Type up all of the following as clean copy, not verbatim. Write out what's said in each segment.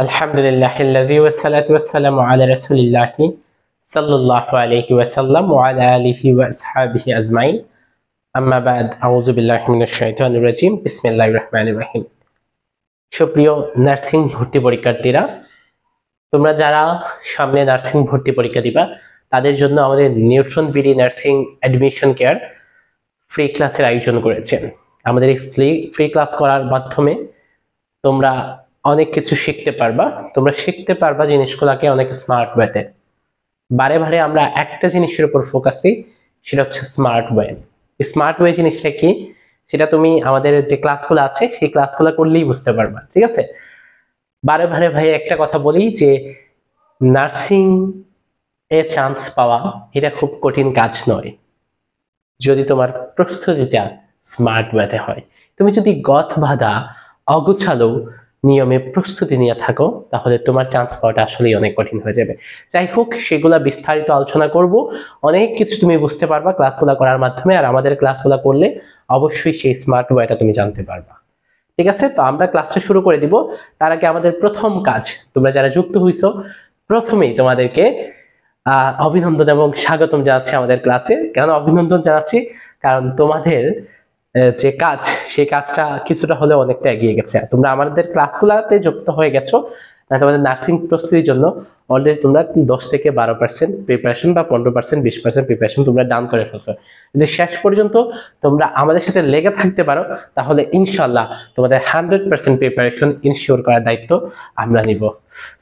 আলহামদুলিল্লাহিল্লাযী ওয়াসসালাতু ওয়াসসালামু আলা রাসূলিল্লাহি সাল্লাল্লাহু আলাইহি ওয়াসাল্লাম ওয়া আলা আলিহি ওয়া আসহাবিহি আজমাইন। আম্মা বাদ, আউযু বিল্লাহি মিনাশ শাইতানির রাজীম। বিসমিল্লাহির রাহমানির রাহিম। সুপ্রিয় নার্সিং ভর্তি পরীক্ষার্থীরা, তোমরা যারা সামনে নার্সিং ভর্তি পরীক্ষা দিবা তাদের জন্য আমাদের neutron BD nursing admission care free ক্লাসের আয়োজন করেছেন। আমাদের এই ফ্রি ক্লাস করার মাধ্যমে তোমরা অনেক কিছু শিখতে পারবা। তোমরা শিখতে পারবা জিনিসগুলোকে অনেক স্মার্ট ওয়েতে। বারে বারে আমরা একটা জিনিসের উপর ফোকাস দিই, সেটা হচ্ছে স্মার্ট ওয়ে। স্মার্ট ওয়ে জিনিসটা কি, সেটা তুমি আমাদের যে ক্লাসগুলো আছে সেই ক্লাসগুলো করলেই বুঝতে পারবা। ঠিক আছে, বারে বারে ভাই একটা কথা বলি যে নার্সিং এ চান্স পাওয়া এটা খুব কঠিন কাজ নয়, যদি তোমার প্রস্তুতিটা স্মার্ট ওয়েতে হয়। তুমি যদি গথ বাঁধা অগুছালো নিয়মে প্রস্তুতি নিয়ে থাকো তাহলে তোমার চান্স পাওয়াটা আসলেই অনেক কঠিন হয়ে যাবে। যাই হোক, সেগুলা বিস্তারিত আলোচনা করব। অনেক কিছু তুমি বুঝতে পারবা ক্লাসগুলো করার মাধ্যমে, আর আমাদের ক্লাসগুলো করলে অবশ্যই সেই স্মার্ট ওয়েটা তুমি জানতে পারবা। ঠিক আছে, তো আমরা ক্লাসটা শুরু করে দিব। তার আগে আমাদের প্রথম কাজ, তোমরা যারা যুক্ত হইছো প্রথমেই তোমাদেরকে অভিনন্দন এবং স্বাগতম জানাচ্ছি আমাদের ক্লাসে। কেন অভিনন্দন জানাচ্ছি? কারণ তোমাদের যে কাজ, সেই কাজটা কিছুটা হলেও অনেকটা এগিয়ে গেছে। তোমরা আমাদের ক্লাসগুলোতে যুক্ত হয়ে গেছো, তোমাদের নার্সিং প্রস্তুতির জন্য অলরেডি তোমরা 10 থেকে 12% প্রিপারেশন বা 15% 20% প্রিপারেশন তোমরা ডান করে ফেলছো। যদি শেষ পর্যন্ত তোমরা আমাদের সাথে লেগে থাকতে পারো তাহলে ইনশাল্লাহ তোমাদের 100% প্রিপারেশন ইনশিওর করার দায়িত্ব আমরা নিব।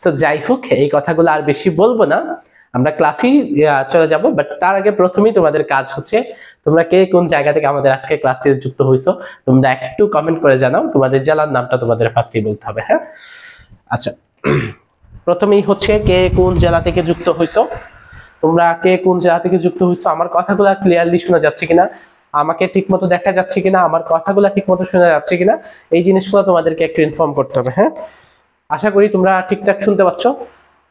সো যাই হোক, এই কথাগুলো আর বেশি বলবো না, আমরা ক্লাসেই চলে যাব। বাট তার আগে প্রথমেই তোমাদের কাজ হচ্ছে, তোমরা কে কোন জায়গা থেকে আমাদের আজকে ক্লাসটিতে যুক্ত হইছো তোমরা একটু কমেন্ট করে জানাও। তোমাদের জেলার নামটা তোমাদের ফার্স্টেই বলতে হবে। হ্যাঁ, আচ্ছা, প্রথমেই হচ্ছে কে কোন জেলা থেকে যুক্ত হইছো। তোমরা কে কোন জেলা থেকে যুক্ত হইছো, আমার কথাগুলো ক্লিয়ারলি শোনা যাচ্ছে কিনা, আমাকে ঠিকমতো দেখা যাচ্ছে কিনা, আমার কথাগুলো ঠিকমতো শোনা যাচ্ছে কিনা, এই জিনিসগুলো তোমাদেরকে একটু ইনফর্ম করতে হবে। হ্যাঁ, আশা করি তোমরা ঠিকঠাক শুনতে পাচ্ছ।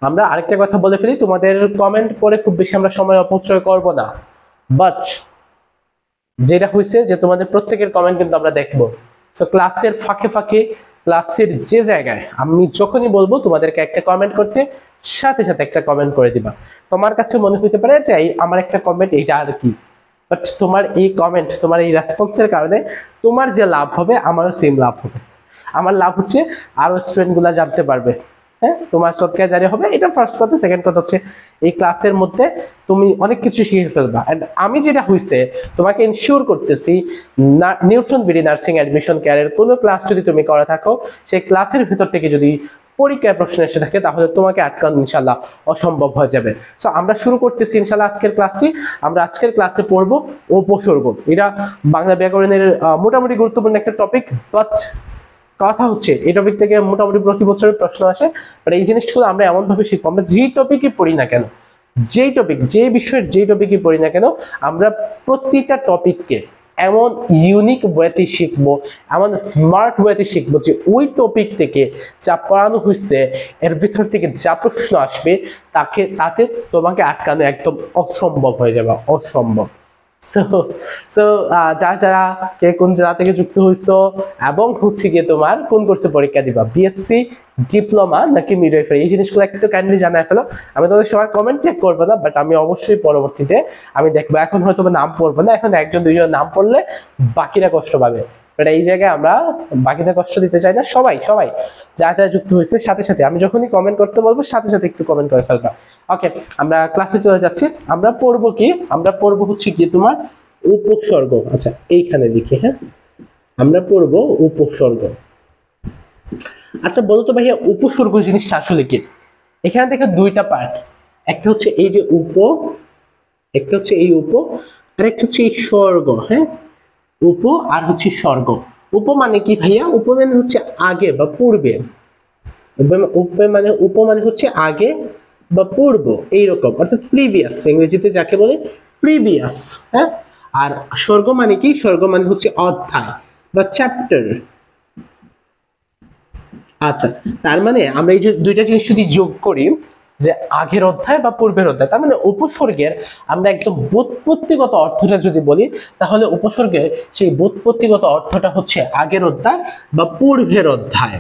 আমরা আরেকটা কথা বলে ফেলি, তোমাদের কমেন্ট পড়ে খুব বেশি আমরা সময় অপচয় করব না, বাট যেটা হয়েছে যে তোমাদের প্রত্যেকের কমেন্ট কিন্তু আমরা দেখবো। সো ক্লাসের ফাঁকে ফাঁকে, ক্লাসের যে জায়গায় আমি যখনই বলবো তোমাদেরকে একটা কমেন্ট করতে, সাথে সাথে একটা কমেন্ট করে দিবা। তোমার কাছে মনে হতে পারে যে আমার একটা কমেন্ট এইটা আর কি, বাট তোমার এই কমেন্ট, তোমার এই রেসপন্সের কারণে তোমার যে লাভ হবে আমারও সেম লাভ হবে। আমার লাভ হচ্ছে আরো স্টুডেন্টগুলা জানতে পারবে। হ্যাঁ, তোমার সৎকার জারি হবে, এটা ফার্স্ট কথা। সেকেন্ড কথা হচ্ছে এই ক্লাসের মধ্যে তুমি অনেক কিছু শিখে ফেলবা। এন্ড আমি যেটা হইছে তোমাকে ইনশিওর করতেছি, নিউট্রন বিডি নার্সিং অ্যাডমিশন কেয়ারের কোনো ক্লাস যদি তুমি করে থাকো, সেই ক্লাসের ভিতর থেকে যদি পরীক্ষায় প্রশ্ন এসে থাকে তাহলে তোমাকে আটকানো ইনশাল্লাহ অসম্ভব হয়ে যাবে। সো আমরা শুরু করতেছি ইনশাল্লাহ আজকের ক্লাসটি। আমরা আজকের ক্লাসে পড়বো উপসর্গ। এটা বাংলা ব্যাকরণের মোটামুটি গুরুত্বপূর্ণ একটা টপিক, বাট কথা হচ্ছে এই টপিক থেকে মোটামুটি প্রতি বছরের প্রশ্ন আসে। বাট এই জিনিসগুলো আমরা এমন ভাবে শিখবো, আমরা যেই টপিকই পড়ি না কেন, যেই টপিক, যে বিষয়ের যেই টপিকই পড়ি না কেন, আমরা প্রতিটা টপিককে এমন ইউনিক ওয়েতে শিখবো, এমন স্মার্ট ওয়েতে শিখবো যে ওই টপিক থেকে যা পড়ানো হচ্ছে এর ভিতর থেকে যা প্রশ্ন আসবে তাতে তোমাকে আটকানো একদম অসম্ভব হয়ে যাবে, অসম্ভব। যারা কে কোন জেলা থেকে যুক্ত হইছো এবং হচ্ছে গিয়ে তোমার কোন কোর্সে পরীক্ষা দিবা, বিএসসি, ডিপ্লোমা নাকি মিডওয়াইফারি, এই জিনিসগুলো একটু কাইন্ডলি জানায় ফেলো। আমি তোমাদের সবার কমেন্ট চেক করবো না, বাট আমি অবশ্যই পরবর্তীতে আমি দেখবো। এখন হয়তো নাম পড়বো না, এখন একজন দুইজন নাম পড়লে বাকিরা কষ্ট পাবে। বাট এই জায়গায় আমরা বাকিদের কষ্ট দিতে চাই না। সবাই সবাই যা যা যুক্ত হয়েছে সাথে সাথে আমি যখনই কমেন্ট করতে বলবো সাথে সাথে একটু কমেন্ট করে ফেলবা। ওকে, আমরা ক্লাসে চলে যাচ্ছি। আমরা পড়বো কি, আমরা পড়বো হচ্ছে কি তোমার উপসর্গ। আচ্ছা, এইখানে লিখি। হ্যাঁ, আমরা পড়বো উপসর্গ। আচ্ছা বলতো ভাইয়া, উপসর্গ জিনিসটা আসলে কি? এখানে দেখো দুইটা পার্ট, একটা হচ্ছে এই যে একটা হচ্ছে এই আর একটা হচ্ছে এই স্বর্গ। হ্যাঁ, উপ আর হচ্ছে স্বর্গ। উপ মানে কি ভাইয়া? উপ মানে হচ্ছে আগে বা পূর্বে। উপ মানে হচ্ছে আগে বা পূর্ব, এইরকম, অর্থাৎ প্রিভিয়াস, ইংরেজিতে যাকে বলে প্রিভিয়াস। হ্যাঁ, আর স্বর্গ মানে কি? স্বর্গ মানে হচ্ছে অধ্যায় বা চ্যাপ্টার। আচ্ছা, তার মানে আমরা এই যে দুইটা জিনিস যদি যোগ করি, যে আগের অধ্যায় বা পূর্বের অধ্যায়, তার মানে উপসর্গের আমরা একদম ব্যুৎপত্তিগত অর্থটা যদি বলি তাহলে উপসর্গের সেই ব্যুৎপত্তিগত অর্থটা হচ্ছে আগের অধ্যায় বা পূর্বের অধ্যায়।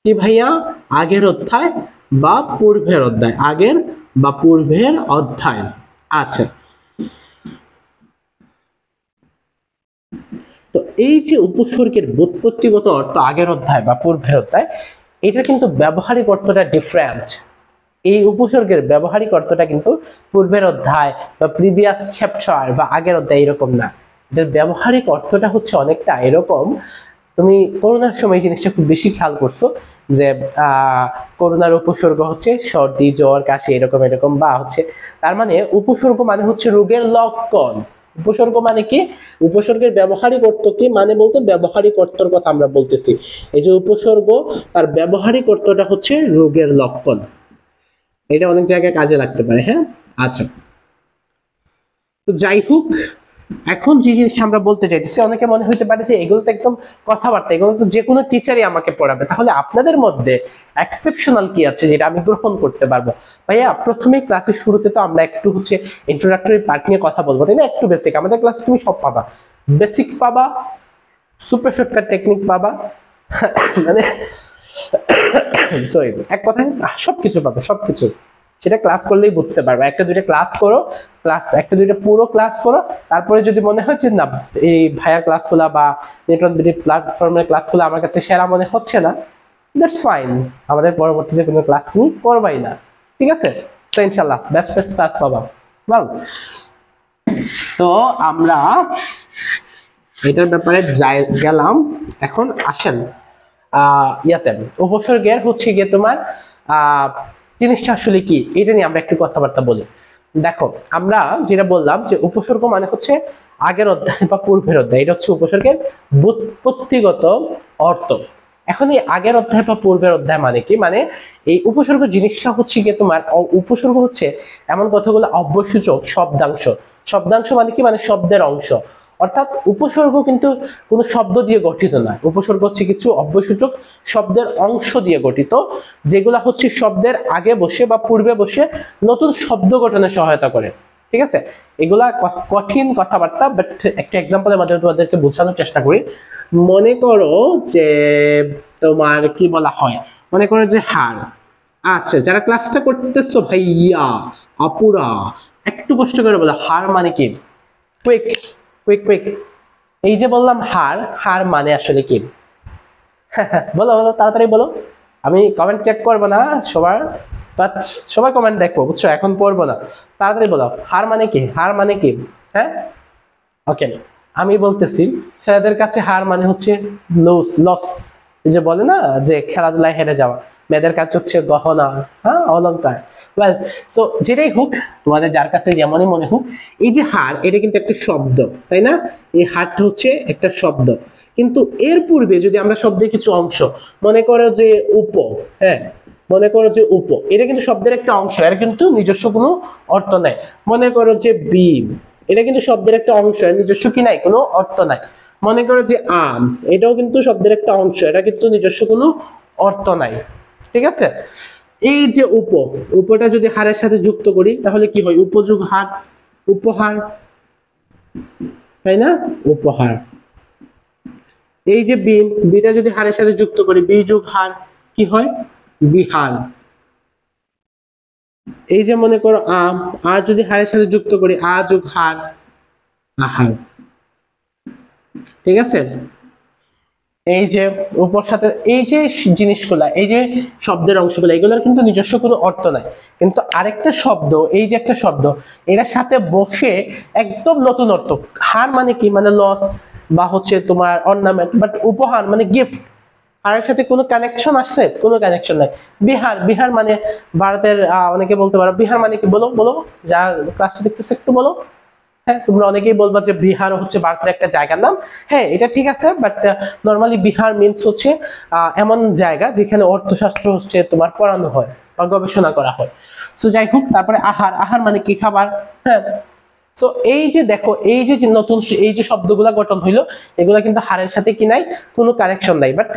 কি ভাইয়া? আগের অধ্যায় বা পূর্বের অধ্যায়, আগের বা পূর্বের অধ্যায়। আচ্ছা, তো এই যে উপসর্গের ব্যুৎপত্তিগত অর্থ আগের অধ্যায় বা পূর্বের অধ্যায়, এটা কিন্তু ব্যবহারিক অর্থটা ডিফারেন্ট। এই উপসর্গের ব্যবহারিক অর্থটা কিন্তু পূর্বের অধ্যায় বা প্রিভিয়াস চ্যাপ্টার বা আগের অধ্যায় এরকম না। এটার ব্যবহারিক অর্থটা হচ্ছে অনেকটা এরকম। তুমি করোনার সময় জিনিসটা খুব বেশি খেয়াল করছো যে করোনার উপসর্গ হচ্ছে সর্দি, জ্বর, কাশি, এরকম এরকম, বা হচ্ছে তার মানে উপসর্গ মানে হচ্ছে রোগের লক্ষণ। উপসর্গ মানে কি? উপসর্গের ব্যবহারিক অর্থ কি মানে বলতে ব্যবহারিক অর্থের কথা আমরা বলতেছি। এই যে উপসর্গ, তার ব্যবহারিক অর্থটা হচ্ছে রোগের লক্ষণ। এটা অনেক জায়গায় কাজে লাগতে পারে। হ্যাঁ, আচ্ছা, তো যাই হোক, এখন যে জিনিসটা আমরা বলতে চাইতেছি, অনেকে মনে হইতে পারে যে এগুলো তো একদম কথাবার্তা, এগুলো তো যে কোনো টিচারই আমাকে পড়াবে, তাহলে আপনাদের মধ্যে এক্সেপশনাল কি আছে যেটা আমি গ্রহণ করতে পারবো? ভাইয়া, প্রথমে ক্লাসের শুরুতে তো আমরা একটু হচ্ছে ইন্ট্রোডাক্টরি পার্ট নিয়ে কথা বলবো, তাই না? একটু বেসিক, আমাদের ক্লাসে তুমি সব পাবা, বেসিক পাবা, সুপার শর্টকাট টেকনিক পাবা, মানে সরি, এক কথায় সবকিছু পাবে, সবকিছু। সেটা ক্লাস করলেই বুঝতে পারবে। একটা দুইটা ক্লাস করো, একটা দুইটা পুরো ক্লাস করো, তারপরে যদি মনে হয় যে না এই ভাইয়ার ক্লাসগুলো বা নেটওয়ার্ক বিডি প্ল্যাটফর্মের ক্লাসগুলো আমার কাছে সেরা মনে হচ্ছে না, দ্যাটস ফাইন, আমাদের পরবর্তীতে কোনো ক্লাস তুমি করবাই না, ঠিক আছে? সো ইনশাআল্লাহ বেস্ট বেস্ট ক্লাস পাবা। ওয়েল, তো আমরা এটার ব্যাপারে গেলাম। এখন আসেন ইয়াতে উপসর্গের হচ্ছে গিয়ে তোমার জিনিসটা আসলে কি, এটা নিয়ে আমরা একটু কথাবার্তা বলি। দেখো, আমরা যেটা বললাম যে উপসর্গ মানে হচ্ছে আগের অধ্যায় বা পূর্বের অধ্যায়, এটা হচ্ছে উপসর্গের ব্যুৎপত্তিগত অর্থ। এখন এই আগের অধ্যায় বা পূর্বের অধ্যায় মানে কি? মানে এই উপসর্গ জিনিসটা হচ্ছে গিয়ে তোমার, উপসর্গ হচ্ছে এমন কথাগুলো অব্যয়সূচক শব্দাংশ। শব্দাংশ মানে কি? মানে শব্দের অংশ। অর্থাৎ উপসর্গ কিন্তু কোনো শব্দ দিয়ে গঠিত নয়, উপসর্গ হচ্ছে কিছু অব্যয়সূচক শব্দের অংশ দিয়ে গঠিত, যেগুলা হচ্ছে শব্দের আগে বসে বা পূর্বে বসে নতুন শব্দ গঠনে সহায়তা করে। ঠিক আছে? এগুলা কঠিন কথাবার্তা, বাট একটা এক্সাম্পলের মাধ্যমে তোমাদেরকে বোঝানোর চেষ্টা করি। মনে করো যে তোমার কি বলা হয়, মনে করো যে হাড়। আচ্ছা, যারা ক্লাসটা করতেছো ভাইয়া আপুরা, একটু কষ্ট করে বলো হাড় মানে কি? Quick quick quick. এই যে বললাম হাড়, হাড় মানে আসলে কি? বলো বলো, তাড়াতাড়ি বলো। আমি কমেন্ট চেক করবো না সবার, বাট সবাই কমেন্ট দেখবো, বুঝছো? এখন পড়বো না, তাড়াতাড়ি বলো হার মানে কি? হার মানে কি? হ্যাঁ, ওকে, আমি বলতেছি। ছেলেদের কাছে হার মানে হচ্ছে লস, লস, যে বলে না যে খেলাধুলায় হেরে যাওয়া। মেয়েদের কাছে হচ্ছে গহনা, হ্যাঁ, অলংকার। ওয়েল, সো যেটাই হোক, তোমাদের যার কাছে যেমনই মনে হোক, এই যে হার, এটা কিন্তু একটা শব্দ, তাই না? এই হারটা হচ্ছে একটা শব্দ, কিন্তু এর পূর্বে যদি আমরা শব্দের কিছু অংশ, মনে করো যে উপ, হ্যাঁ, মনে করো যে উপ, এটা কিন্তু শব্দের একটা অংশ, এর কিন্তু নিজস্ব কোনো অর্থ নাই। মনে করো যে বিম, এটা কিন্তু শব্দের একটা অংশ, এর নিজস্ব কি নাই? কোনো অর্থ নাই। মনে করো যে আম, এটাও কিন্তু শব্দের একটা অংশ, এটা কিন্তু নিজস্ব কোনো অর্থ নাই। ঠিক আছে? এই যে উপটা যদি হারের সাথে যুক্ত করি তাহলে কি হয়? উপযোগ হার, উপহার, তাই না? উপহার। এই যে বিটা যদি হারের সাথে যুক্ত করি, বিযোগ হার, কি হয়? বিহার। এই যে মনে করো আম, আর যদি হারের সাথে যুক্ত করি, আ যোগ হার, আহার। ঠিক আছে? এই যে উপর সাথে এই যে জিনিসগুলা, এই যে শব্দের অংশগুলো, এগুলোর কিন্তু নিজস্ব কোনো অর্থ নাই, কিন্তু আরেকটা শব্দ, এই যে একটা শব্দ, এটার সাথে বসে একদম নতুন অর্থ। হার মানে কি? মানে লস বা হচ্ছে তোমার অর্নামেন্ট, বাট উপহার মানে গিফট। হারের সাথে কোনো কানেকশন আসছে? কোনো কানেকশন নাই। বিহার, বিহার মানে ভারতের, অনেকে বলতে পারো বিহার মানে কি? বলো বলো, যা ক্লাসটা দেখতেছে একটু বলো। হ্যাঁ, তোমরা অনেকেই বলবা যে বিহার হচ্ছে ভারতের একটা জায়গার নাম। হ্যাঁ, এটা ঠিক আছে, বাট নর্মালি বিহার মিন্স হচ্ছে এমন জায়গা যেখানে অর্থশাস্ত্র হচ্ছে তোমার পড়ানো হয় বা গবেষণা করা হয়। সো যাই হোক, তারপরে আহার, আহার মানে কি? খাবার। হ্যাঁ, সো এই যে দেখো, এই যে নতুন এই যে শব্দগুলা গঠন হইলো, এগুলা কিন্তু হারের সাথে কি নাই? কোনো কানেকশন নাই, বাট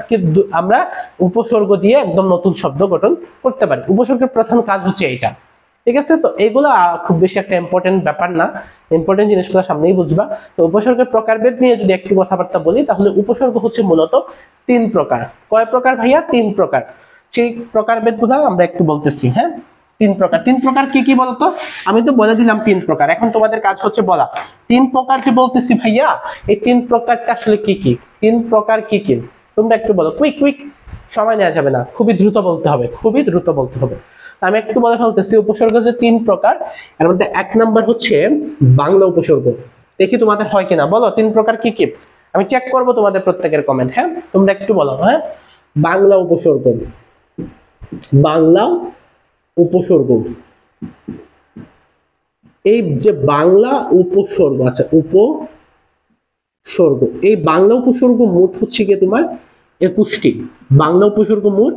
আমরা উপসর্গ দিয়ে একদম নতুন শব্দ গঠন করতে পারি। উপসর্গের প্রধান কাজ হচ্ছে এইটা। ঠিক আছে, তো এগুলা খুব বেশি একটা ইম্পর্টেন্ট ব্যাপার না, ইম্পর্টেন্ট জিনিসগুলো সামনেই বুঝবা। তো উপসর্গের প্রকারভেদ নিয়ে যদি একটু কথাবার্তা বলি, তাহলে উপসর্গ হচ্ছে মূলত 3 প্রকার। কয় প্রকার ভাইয়া? 3 প্রকার। সেই প্রকারভেদ গুলা আমরা একটু বলতেছি। হ্যাঁ, 3 প্রকার। 3 প্রকার কি কি বলতো? আমি তো বলে দিলাম 3 প্রকার, এখন তোমাদের কাজ হচ্ছে বলা। 3 প্রকার যে বলতেছি ভাইয়া, এই 3 প্রকারটা আসলে কি কি? 3 প্রকার কি কি তোমরা একটু বলো, কুইক কুইক, সময় নেওয়া যাবে না, খুবই দ্রুত বলতে হবে, খুবই দ্রুত বলতে হবে। আমি একটু বলে ফেলতেছি, উপসর্গ যে 3 প্রকার, এর মধ্যে 1 নাম্বার হচ্ছে বাংলা উপসর্গ। দেখি তোমাদের হয় কিনা, বলো 3 প্রকার কি কি? আমি চেক করব তোমাদের প্রত্যেকের কমেন্ট। হ্যাঁ, তোমরা একটু বলো। হ্যাঁ, বাংলা উপসর্গ, বাংলা উপসর্গ। এই যে বাংলা উপসর্গ, আচ্ছা উপসর্গ, এই বাংলা উপসর্গ মোট হচ্ছে গিয়ে তোমার 21টি। বাংলা উপসর্গ মোট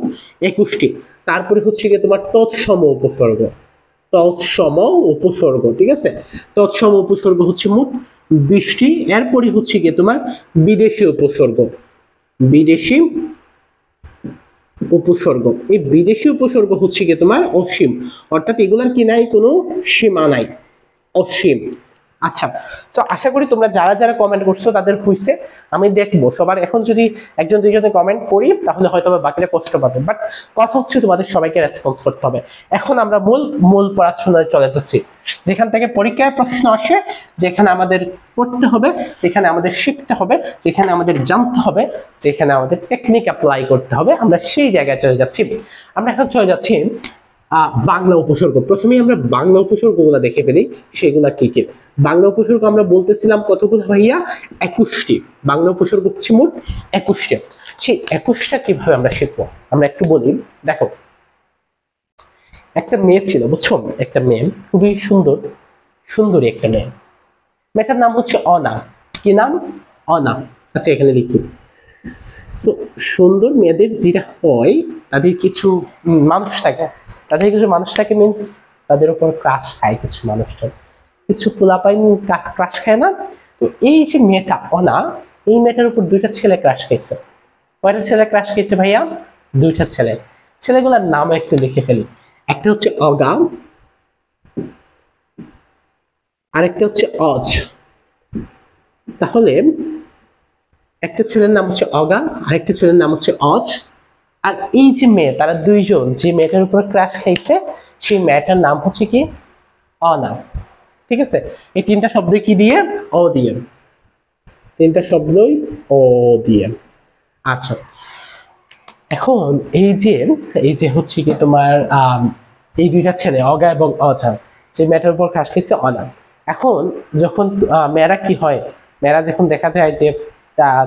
21টি। তারপরে হচ্ছে গিয়ে তোমার তৎসম উপসর্গ, তৎসম উপসর্গ, ঠিক আছে। তৎসম উপসর্গ হচ্ছে মোট 20টি। এরপরে হচ্ছে গিয়ে তোমার বিদেশি উপসর্গ, বিদেশি উপসর্গ। এই বিদেশি উপসর্গ হচ্ছে গিয়ে তোমার অসীম, অর্থাৎ এগুলার কি নাই, কোনো সীমা নাই, অসীম। আচ্ছা, তো আশা করি তোমরা যারা যারা কমেন্ট করছো তাদের হইছে। আমি দেখবো সবার, এখন যদি একজন দুইজনে কমেন্ট করি তাহলে হয়তো বাকিরা কষ্ট পাবে, বাট কথা হচ্ছে তোমাদের সবাইকে রেসপন্স করতে হবে। এখন আমরা মূল পড়াশোনায় চলে যাচ্ছি, যেখান থেকে পরীক্ষায় প্রশ্ন আসে, যেখানে আমাদের পড়তে হবে, যেখানে আমাদের শিখতে হবে, যেখানে আমাদের জানতে হবে, যেখানে আমাদের টেকনিক অ্যাপ্লাই করতে হবে, আমরা সেই জায়গায় চলে যাচ্ছি। আমরা এখন চলে যাচ্ছি বাংলা উপসর্গ। প্রথমেই আমরা বাংলা উপসর্গগুলো দেখে ফেলি, সেগুলা কি কি। বাংলা উপসর্গ আমরা বলতেছিলাম কতগুলো ভাইয়া? 21টি। বাংলা উপসর্গ হচ্ছে মোট 21টি। সেই 21টা কিভাবে আমরা শিখবো আমরা একটু বলি। দেখো, একটা মেয়ে ছিল, বুঝছো, একটা মেয়ে, খুবই সুন্দর, সুন্দরী একটা মেয়ে। মেয়েটার নাম হচ্ছে অনা। কি নাম? অনা। আচ্ছা, এখানে লিখি। সো সুন্দর মেয়েদের যেটা হয়, তাদের কিছু মানুষ থাকে, তাদের কিছু মানুষ থাকে মিনস তাদের উপর ক্রাশ খায় কিছু মানুষটা, কিছু পোলাপাইন ক্রাশ খায় না। তো এই যে মেয়েটা অনা, এই মেয়েটার উপর 2টা ছেলে ক্রাশ খাইছে। কয়টা ছেলে ক্রাশ খাইছে ভাইয়া? 2টা ছেলে। ছেলেগুলোর নাম একটু লিখে ফেলি। একটা হচ্ছে অগা, আরেকটা হচ্ছে অজ। তাহলে একটা ছেলের নাম হচ্ছে অগা, আরেকটা ছেলের নাম হচ্ছে অজ। আর এই যে মেয়ে, তারা দুইজন যে মেয়েটার উপর ক্রাশ খাইছে, সেই মেয়েটার নাম হচ্ছে কি? অনা। ঠিক আছে, এই 3টা শব্দ কি দিয়ে? অ দিয়ে। 3টা শব্দই অ দিয়ে। আচ্ছা, এখন এই যে হচ্ছে কি তোমার এই 2টা ছেলে অগা এবং অজা, যে মেয়েটার উপর ক্রাশ খাইছে অনা। এখন যখন মেয়েরা কি হয়, মেয়েরা যখন দেখা যায় যে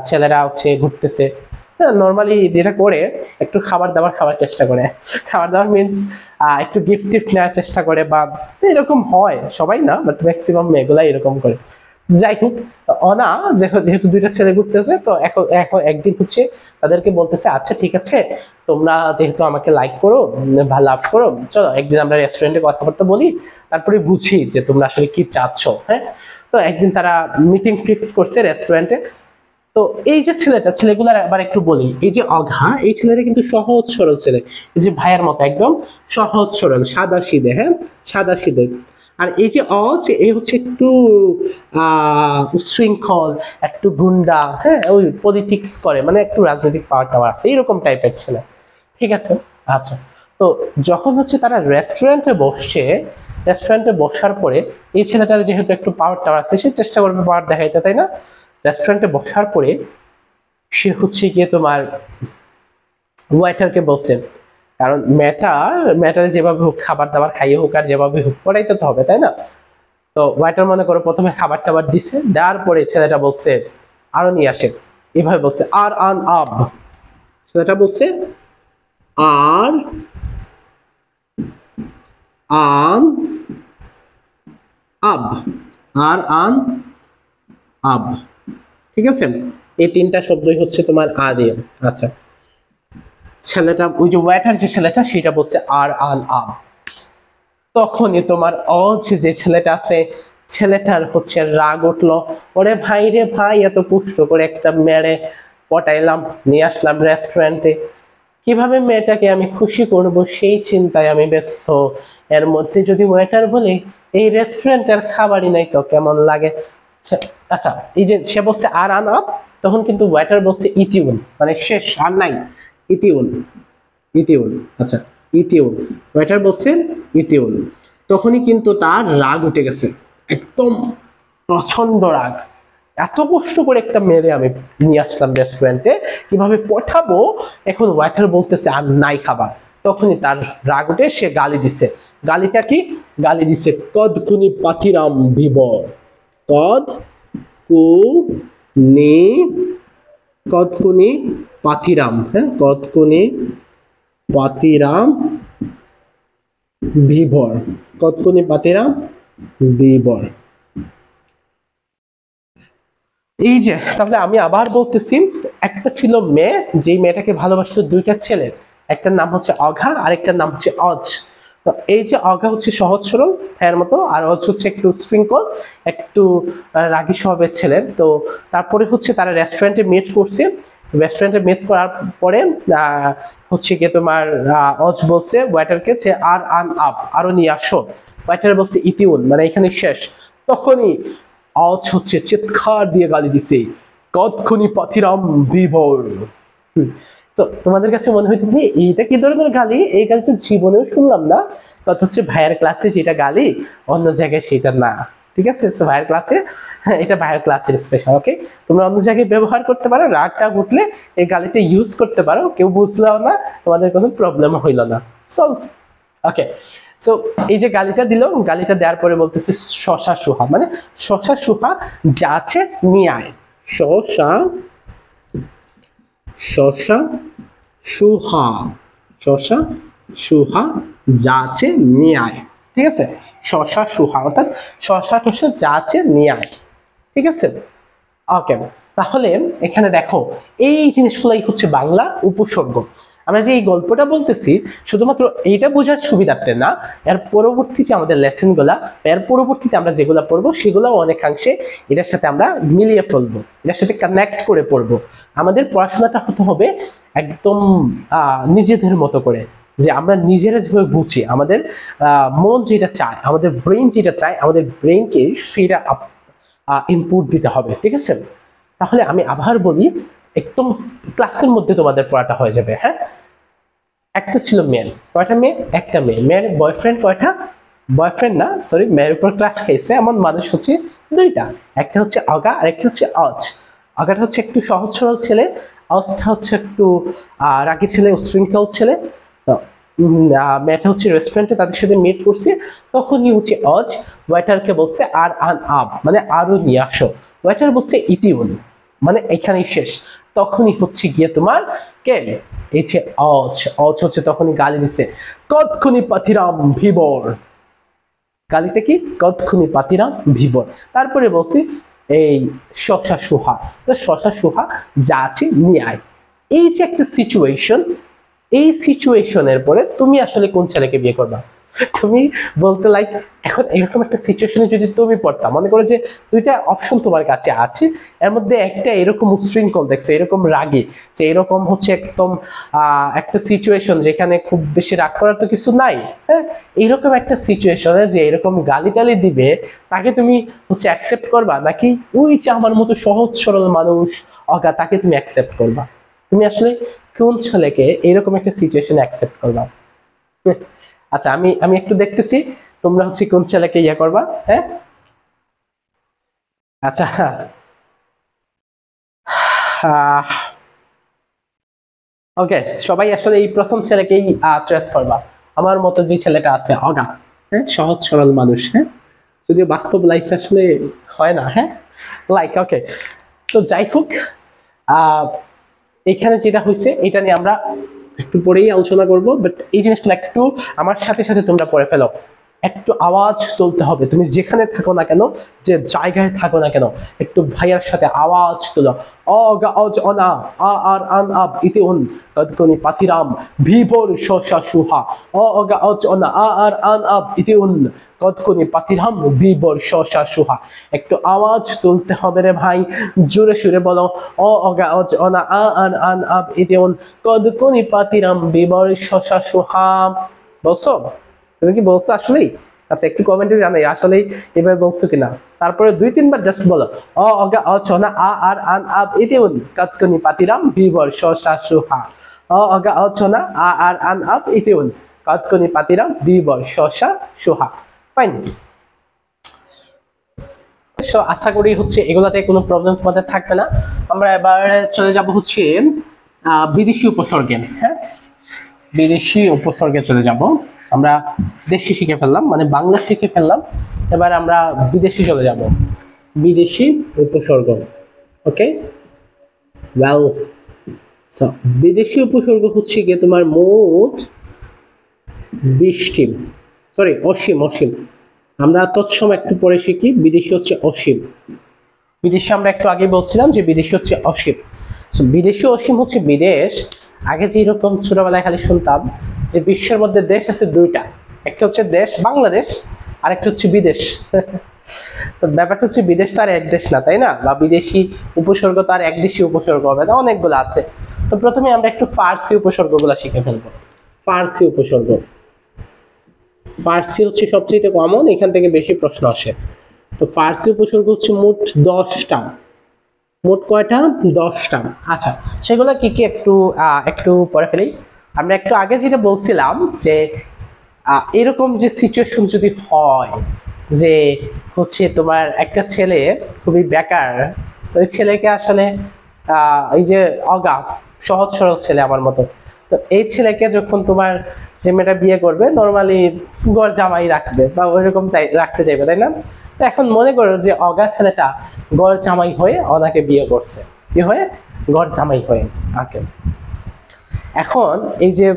ছেলেরা হচ্ছে ঘুরতেছে, নর্মালি যেটা করে একটু খাবার দাবার খাওয়ার চেষ্টা করে, খাবার দাবার মিনস একটু গিফট টিফট নেওয়ার চেষ্টা করে, বা এরকম হয়, সবাই না বাট ম্যাক্সিমাম মেয়েগুলা এরকম করে। যাই হোক, অনা যেহেতু 2টা ছেলে ঘুরতেছে, তো এখন একদিন হচ্ছে তাদেরকে বলতেছে, আচ্ছা ঠিক আছে, তোমরা যেহেতু আমাকে লাইক করো বা লাভ করো, চলো একদিন আমরা রেস্টুরেন্টে কথাবার্তা বলি, তারপরে বুঝি যে তোমরা আসলে কি চাচ্ছ। হ্যাঁ, তো একদিন তারা মিটিং ফিক্সড করছে রেস্টুরেন্টে। তো এই যে ছেলেগুলার আবার একটু বলি, এই যে অঘা, এই ছেলেরা কিন্তু সহজ সরল ছেলে, এই যে ভাইয়ের মতো একদম সহজ সরল, সাদা সিধে। হ্যাঁ, সাদা সিধে। আর এই যে অজ, এই হচ্ছে একটু উচ্ছৃঙ্খল, একটু গুন্ডা, হ্যাঁ, ওই পলিটিক্স করে, মানে একটু রাজনৈতিক পাওয়ার টাওয়ার আছে, এইরকম টাইপের ছেলে। ঠিক আছে, আচ্ছা। তো যখন হচ্ছে তারা রেস্টুরেন্টে বসছে, রেস্টুরেন্টে বসার পরে এই ছেলেটার যেহেতু একটু পাওয়ার টাওয়ার আছে, সে চেষ্টা করবে পাওয়ার দেখাইতে, তাই না? রেস্টুরেন্টে বসার পরে সে হচ্ছে গিয়ে তোমার ওয়েটারকে বলছে, কারণ মেয়েটার যেভাবে হোক খাবার দাবার খাইয়ে হোক আর যেভাবে হোক পড়াইতে তো হবে, তাই না? তো ওয়েটার মনে করো প্রথমে খাবার টাবার দিছে, দেওয়ার পরে ছেলেটা বলছে আরো নিয়ে আসে, এভাবে বলছে আর আন আব। ছেলেটা বলছে আর আন আব, আর আন আব। ঠিক আছে, এই 3টা শব্দই হচ্ছে তোমার আ দিয়ে। আচ্ছা, ছেলেটা ওই যে ওয়েটার যে ছেলেটা, সেটা বলছে আর আন আব। তখনই তোমার অজ যে ছেলেটা আছে, ছেলেটার হচ্ছে রাগ উঠলো, ওরে ভাই রে ভাই, এত পুষ্ট করে একটা মেরে পটাইলাম, নিয়ে আসলাম রেস্টুরেন্টে, কিভাবে মেয়েটাকে আমি খুশি করব সেই চিন্তায় আমি ব্যস্ত। এর মধ্যে যদি ওয়েটার বলে এই রেস্টুরেন্টের খাবারই নাই তো কেমন লাগে। আচ্ছা, এই যে সে বলছে আর আন আপ, তখন কিন্তু ওয়েটার বলছে ইতিউন, মানে শেষ আর নাই, ইতিউন, ইতিউন। আচ্ছা, ইতিউন, ওয়েটার বলছে ইতিউন। তখনই কিন্তু তার রাগ উঠে গেছে, একদম প্রচন্ড রাগ। এত কষ্ট করে একটা মেরে আমি নিয়ে আসলাম রেস্টুরেন্টে, কিভাবে পাঠাবো? এখন ওয়েটার বলতেছে আর নাই খাবার। তখনই তার রাগ উঠে সে গালি দিছে। গালিটা কি? গালি দিছে কদকুনি পাতিরাম বিবর। কদ কু নি, কদকুনি পাতিরাম, হ্যাঁ, কদকুনি পাতিরাম বিবর, কদকুনি পাতিরাম বিবর। এই যে, তাহলে আমি আবার বলতেছি, একটা ছিল মেয়ে, যেই মেয়েটাকে ভালোবাসতো দুইটা ছেলে, একটার নাম হচ্ছে অঘা আর একটার নাম হচ্ছে অজ। তো এই যে অঘা হচ্ছে সহজ সরল ভাইয়ের মতো, আর অজ হচ্ছে একটু স্প্রিঙ্কল, একটু রাগী স্বভাবের ছেলে। তো তারপরে হচ্ছে তারা রেস্টুরেন্টে মিট করছে। রেস্টুরেন্টে মিট করার পরে হচ্ছে গিয়ে তোমার অজ বলছে ওয়েটারকে যে আর আন আপ, আরো নিয়ে আসো। ওয়েটার বলছে ইতিউন, মানে এখানে শেষ। তখনই অজ হচ্ছে চিৎকার দিয়ে গালি দিছে কতক্ষণি পাথিরাম বিবর। তো তোমাদের কাছে মনে হইতে পারে এইটা কি ধরনের গালি? এই গালি তো জীবনেও শুনলাম না। কথা হচ্ছে ভাইয়ের ক্লাসে যেটা গালি, অন্য জায়গায় সেটা না। ঠিক আছে, ভাইয়ের ক্লাসে, এটা ভাইয়ের ক্লাসের স্পেশাল। ওকে, তোমরা অন্য জায়গায় ব্যবহার করতে পারো, রাগটা উঠলে এই গালিতে ইউজ করতে পারো, কেউ বুঝলেও না, তোমাদের কোনো প্রবলেম হইল না, সলভ। ওকে, সো এই যে গালিটা দিল, গালিটা দেওয়ার পরে বলতেছে শশা সুহা, মানে শশা সুহা যা আছে নিয়ে আয়। শশা, শশা সুহা, শশা সুহা যা আছে নিয়ে আয়। ঠিক আছে, শশা সুহা অর্থাৎ শশা টশা যা আছে নিয়ে আয়। ঠিক আছে, ওকে। তাহলে এখানে দেখো, এই জিনিসগুলাই হচ্ছে বাংলা উপসর্গ। আমরা যে এই গল্পটা বলতেছি শুধুমাত্র এইটা বোঝার সুবিধার্থে না, এর পরবর্তী যে আমাদের লেসনগুলা, এর পরবর্তীতে আমরা যেগুলো পড়বো সেগুলো অনেকাংশে এটার সাথে আমরা মিলিয়ে ফেলবো, এটার সাথে কানেক্ট করে পড়বো। আমাদের পড়াশোনাটা হতে হবে একদম নিজেদের মতো করে, যে আমরা নিজেরা যেভাবে বুঝি, আমাদের মন যেটা চায়, আমাদের ব্রেন যেটা চায়, আমাদের ব্রেনকে সেটা ইনপুট দিতে হবে। ঠিক আছে, তাহলে আমি আবার বলি, একদম ক্লাসের মধ্যে তোমাদের পড়াটা হয়ে যাবে। হ্যাঁ, একটা ছিল মেয়ে, কয়টা মেয়ে? একটা মেয়ে। মেয়ের বয়ফ্রেন্ড কয়টা? বয়ফ্রেন্ড না, সরি, মেয়ের উপর ক্লাস খাইছে এমন মানুষ হচ্ছে দুইটা, একটা হচ্ছে অগা আর একটা হচ্ছে অজ। অগাটা হচ্ছে একটু সহজ সরল ছেলে, অজটা হচ্ছে একটু রাগী ছেলে, উশৃঙ্খল ছেলে। তো মেয়েটা হচ্ছে রেস্টুরেন্টে তাদের সাথে মিট করছে। তখনই হচ্ছে অজ ওয়েটারকে বলছে আর আন আপ, মানে আরো নিয়ে আসো। ওয়েটার বলছে ইতিউন, মানে এখানেই শেষ। তখনই হচ্ছে গিয়ে তোমার কে, এই যে অজ, অজ হচ্ছে তখনই গালি দিছে কতক্ষণি পাথিরাম ভিবর। গালিটা কি? কতক্ষণি পাতিরাম ভিবর। তারপরে বলছি এই শশা সুহা, শশা সুহা যা আছে নিয়ে আয়। এই যে একটা সিচুয়েশন, এই সিচুয়েশনের পরে তুমি আসলে কোন ছেলেকে বিয়ে করবা? তুমি বলতে লাইক, এখন এরকম একটা সিচুয়েশনে যদি তুমি পড়তাম, মনে করো যে দুইটা অপশন তোমার কাছে আছে, এর মধ্যে একটা এরকম উশৃঙ্খল দেখছো, এরকম রাগী, যে এরকম হচ্ছে একদম একটা সিচুয়েশন যেখানে খুব বেশি রাগ করার তো কিছু নাই, হ্যাঁ, এইরকম একটা সিচুয়েশনে যে এরকম গালি টালি দিবে, তাকে তুমি হচ্ছে অ্যাকসেপ্ট করবা, নাকি ওই যে আমার মতো সহজ সরল মানুষ অগা, তাকে তুমি অ্যাকসেপ্ট করবা? তুমি আসলে কোন ছেলেকে এরকম একটা সিচুয়েশনে অ্যাকসেপ্ট করবা? আচ্ছা, আমি আমি একটু দেখতেছি তোমরা হচ্ছে কোন ছেলেকে ইয়ে করবা। হ্যাঁ, আচ্ছা, ওকে, সবাই আসলে এই প্রথম ছেলেকেই চয়েস করবা, আমার মতো যে ছেলেটা আছে অগা, হ্যাঁ, সহজ সরল মানুষ। হ্যাঁ, যদিও বাস্তব লাইফে আসলে হয় না। হ্যাঁ, লাইক, ওকে। তো যাই হোক, এখানে যেটা হয়েছে এটা নিয়ে আমরা একটু পরেই আলোচনা করব, বাট এই জিনিসগুলো একটু আমার সাথে সাথে তোমরা পড়ে ফেলো। একটু আওয়াজ তুলতে হবে, তুমি যেখানে থাকো না কেন, যে জায়গায় থাকো না কেন, একটু ভাইয়ার সাথে আওয়াজ তুলো। অ গা অজ অনা আ আর আন আব ইতি উন কদকনি পাথিরাম ভিভোর শশা সুহা। অ গা অজ অনা আ আর আন আব ইতি উন কদকনি পাথিরাম ভিভোর শশা সুহা। একটু আওয়াজ তুলতে হবে রে ভাই, জোরে সুরে বলো। অ গা অজ অনা আ আর আন আব ইতি উন কদকনি পাথিরাম ভিভোর শশা সুহা। বলছো? তুমি কি বলছো আসলেই? আচ্ছা, একটু কমেন্টে জানাই আসলেই এভাবে বলছো কিনা। তারপরে 2-3 বার জাস্ট বলো। অ অগা অছনা আ আর আন আব ইতিউন কাতকুনি পাতিরাম বিবর শশা সুহা। অ অগা অছনা আ আর আন আব ইতিউন কাতকুনি পাতিরাম বিবর শশা সুহা। ফাইন। সো আশা করি হচ্ছে এগুলাতে কোনো প্রবলেম তোমাদের থাকবে না। আমরা এবার চলে যাব হচ্ছে বিদেশি উপসর্গে। হ্যাঁ, বিদেশি উপসর্গে চলে যাব। আমরা দেশি শিখে ফেললাম, মানে বাংলা শিখে ফেললাম, এবার আমরা বিদেশি চলে যাব। বিদেশি উপসর্গ। ওকে, ওয়েল, সো বিদেশি উপসর্গ হচ্ছে গিয়ে তোমার মোট 20টি, সরি অসীম। অসীম আমরা তৎসম একটু পরে শিখি। বিদেশি হচ্ছে অসীম। বিদেশি আমরা একটু আগে বলছিলাম যে বিদেশি হচ্ছে অসীম। সো বিদেশি অসীম হচ্ছে বিদেশ। আগে যেরকম ছোটবেলায় খালি শুনতাম যে বিশ্বের মধ্যে দেশ আছে 2টা, একটা হচ্ছে দেশ বাংলাদেশ, আর একটা হচ্ছে বিদেশ। তো ব্যাপারটা হচ্ছে বিদেশ তো আর এক দেশ না, তাই না? বা বিদেশি উপসর্গ তো আর এক দেশি উপসর্গ হবে না, অনেকগুলো আছে। তো প্রথমে আমরা একটু ফার্সি উপসর্গগুলো শিখে ফেলবো। ফার্সি উপসর্গ। ফার্সি হচ্ছে সবচেয়ে কমন, এখান থেকে বেশি প্রশ্ন আসে। তো ফার্সি উপসর্গ হচ্ছে মোট 10টা। মোট কয়টা? 10টা। আচ্ছা, সেগুলো কি কি একটু পরে ফেলি। আমরা একটু আগে যেটা বলছিলাম যে এরকম যে সিচুয়েশন যদি হয় যে হচ্ছে তোমার একটা ছেলে খুবই বেকার, তো ওই ছেলেকে আসলে এই যে অগা সহজ সরল ছেলে আমার মতো, তো এই ছেলেকে যখন তোমার যে মেয়েটা বিয়ে করবে নর্মালি ঘর জামাই রাখবে বা ওইরকম রাখতে চাইবে, তাই না? তো এখন মনে করো যে অগা ছেলেটা ঘর জামাই হয়ে ওনাকে বিয়ে করছে। কি হয়ে? ঘর জামাই হয়ে। ওকে, এখন এই যে